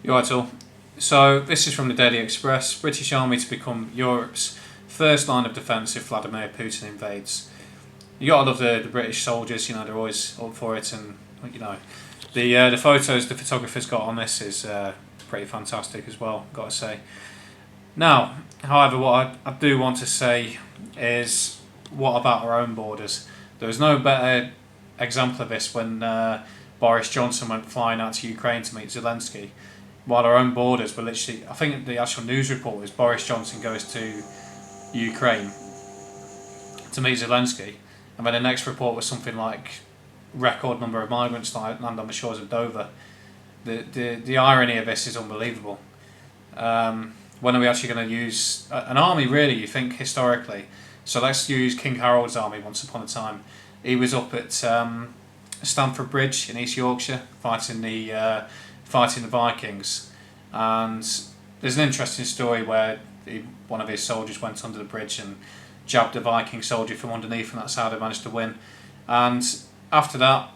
You're right, all. So, this is from the Daily Express. British Army to become Europe's first line of defence if Vladimir Putin invades. You gotta love the British soldiers. They're always up for it, and the photos the photographer's got on this is pretty fantastic as well. Got to say. Now, however, what I do want to say is, what about our own borders? There was no better example of this when Boris Johnson went flying out to Ukraine to meet Zelensky, while our own borders were literally. I think the actual news report was Boris Johnson goes to Ukraine to meet Zelensky, and then the next report was something like record number of migrants land on the shores of Dover. The irony of this is unbelievable. When are we actually going to use an army? Really, you think historically? So let's use King Harold's army. Once upon a time, he was up at Stamford Bridge in East Yorkshire fighting the Vikings, and there's an interesting story where one of his soldiers went under the bridge and jabbed a Viking soldier from underneath, and that's how they managed to win. And after that,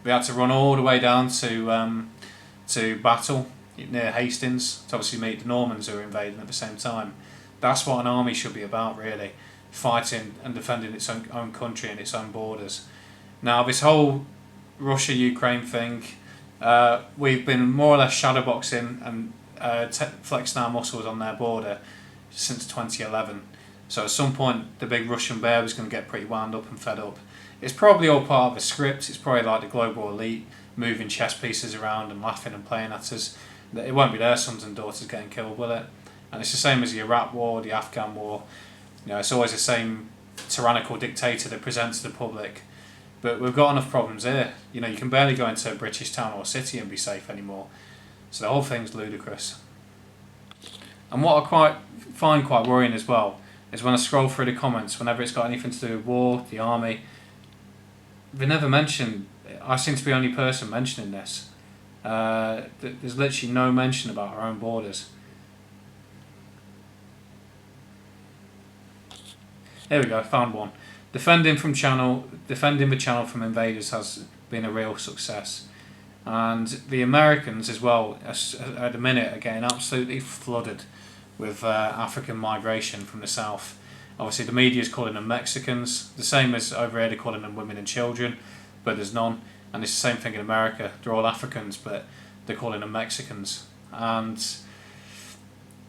we had to run all the way down to Battle near Hastings to obviously meet the Normans who were invading at the same time. That's what an army should be about, really, fighting and defending its own country and its own borders. Now, this whole Russia-Ukraine thing, we've been more or less shadowboxing and flexing our muscles on their border since 2011. So at some point, the big Russian bear was going to get pretty wound up and fed up. It's probably all part of a script. It's probably like the global elite moving chess pieces around and laughing and playing at us. It won't be their sons and daughters getting killed, will it? And it's the same as the Iraq War, the Afghan War. It's always the same tyrannical dictator that presents to the public. But we've got enough problems here. You can barely go into a British town or city and be safe anymore. So the whole thing's ludicrous. And what I find quite worrying as well is when I scroll through the comments, whenever it's got anything to do with war, the army, they never mention. I seem to be the only person mentioning this. There's literally no mention about our own borders. Here we go, found one. Defending the channel from invaders has been a real success, and the Americans as well at the minute are getting absolutely flooded with African migration from the south. Obviously, the media is calling them Mexicans, the same as over here they're calling them women and children, but there's none. And it's the same thing in America. They're all Africans, but they're calling them Mexicans. And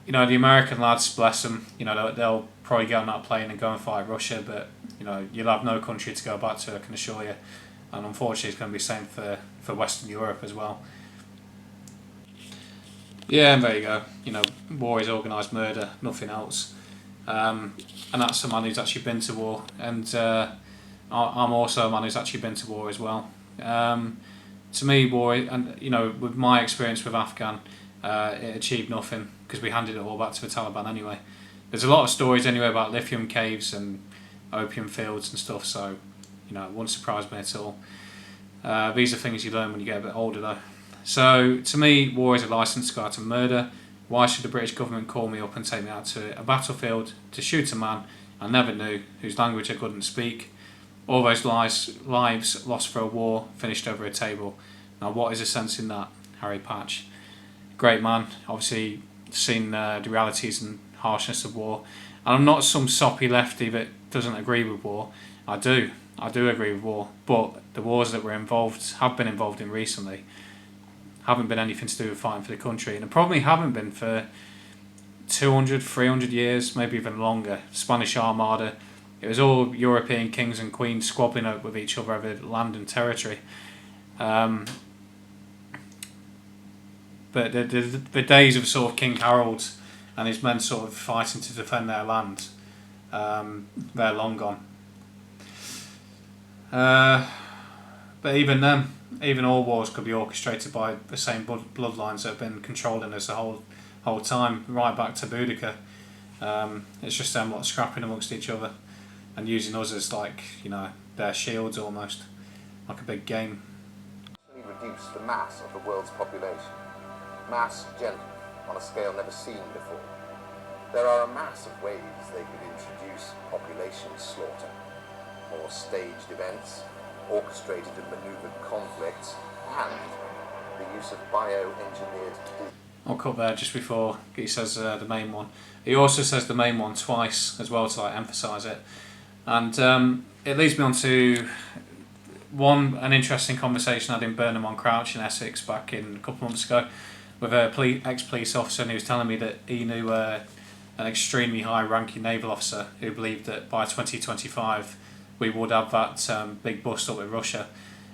the American lads, bless them, they'll probably get on that plane and go and fight Russia, but you'll have no country to go back to, I can assure you. And unfortunately, it's going to be the same for Western Europe as well. Yeah, and there you go. War is organised murder, nothing else. And that's a man who's actually been to war, and I'm also a man who's actually been to war as well. To me, war, and with my experience with Afghan, it achieved nothing because we handed it all back to the Taliban anyway. There's a lot of stories anyway about lithium caves and opium fields and stuff, so it wouldn't surprise me at all. These are things you learn when you get a bit older, though. So to me, war is a license to go out and murder. Why should the British government call me up and take me out to a battlefield to shoot a man I never knew, whose language I couldn't speak? All those lives lost for a war, finished over a table. Now, what is the sense in that? Harry Patch. Great man, obviously seen the realities and harshness of war. And I'm not some soppy lefty that doesn't agree with war. I do agree with war. But the wars that have been involved in recently haven't been anything to do with fighting for the country. And probably haven't been for 200, 300 years, maybe even longer. Spanish Armada. It was all European kings and queens squabbling up with each other over land and territory. But the days of sort of King Harold and his men sort of fighting to defend their land, they're long gone. But even then, even all wars could be orchestrated by the same bloodlines that have been controlling us the whole time, right back to Boudica. It's just them lot scrapping amongst each other and using us as their shields almost, like a big game. Reduce the mass of the world's population. Mass gentlemen on a scale never seen before. There are a mass of ways they could introduce population slaughter, more staged events, orchestrated and maneuvered conflicts, and the use of bioengineered disease. I'll cut there just before he says the main one. He also says the main one twice as well to like emphasise it, and it leads me on to an interesting conversation I had in Burnham on Crouch in Essex back in a couple of months ago with a ex-police officer, and he was telling me that he knew an extremely high-ranking naval officer who believed that by 2025 we would have that big bust up with Russia.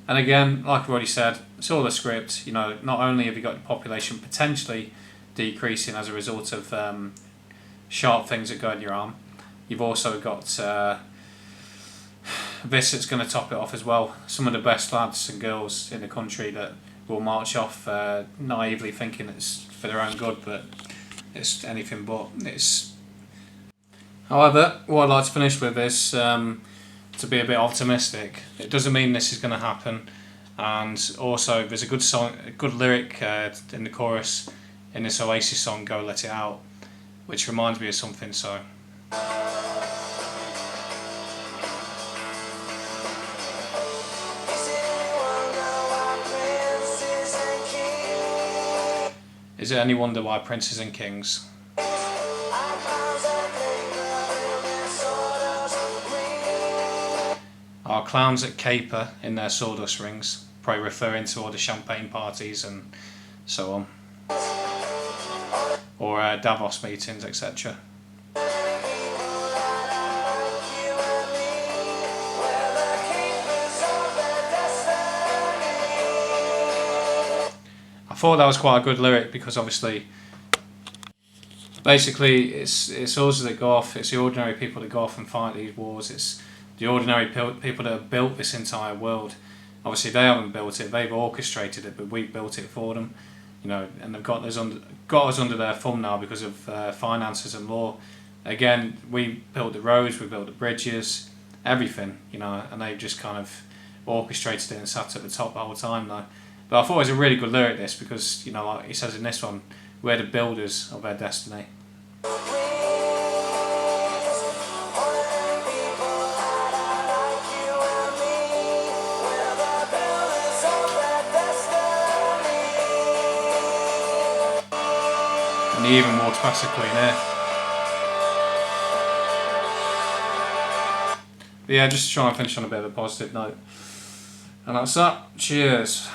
And again, like I've already said, it's all the script. You know, not only have you got the population potentially decreasing as a result of sharp things that go in your arm, you've also got this that's going to top it off as well. Some of the best lads and girls in the country that will march off naively thinking it's for their own good, but it's anything but. However, what I'd like to finish with is to be a bit optimistic. It doesn't mean this is going to happen, and also there's a good song, a good lyric in the chorus in this Oasis song, "Go Let It Out," which reminds me of something. So. Is it any wonder why princes and kings? Are clowns that caper in their sawdust rings, probably referring to all the champagne parties and so on, or Davos meetings, etc. I thought that was quite a good lyric because obviously, basically, it's us that go off. It's the ordinary people that go off and fight these wars. It's the ordinary people that have built this entire world. Obviously, they haven't built it; they've orchestrated it, but we've built it for them. You know, and they've got us under their thumb now because of finances and law. Again, we built the roads, we built the bridges, everything. You know, and they've just kind of orchestrated it and sat at the top the whole time now. But I thought it was a really good lyric, this, because, you know, like he says in this one, we're the builders of our destiny. And he even walks past the Queen here. But yeah, just to try and finish on a bit of a positive note. And that's that. Cheers.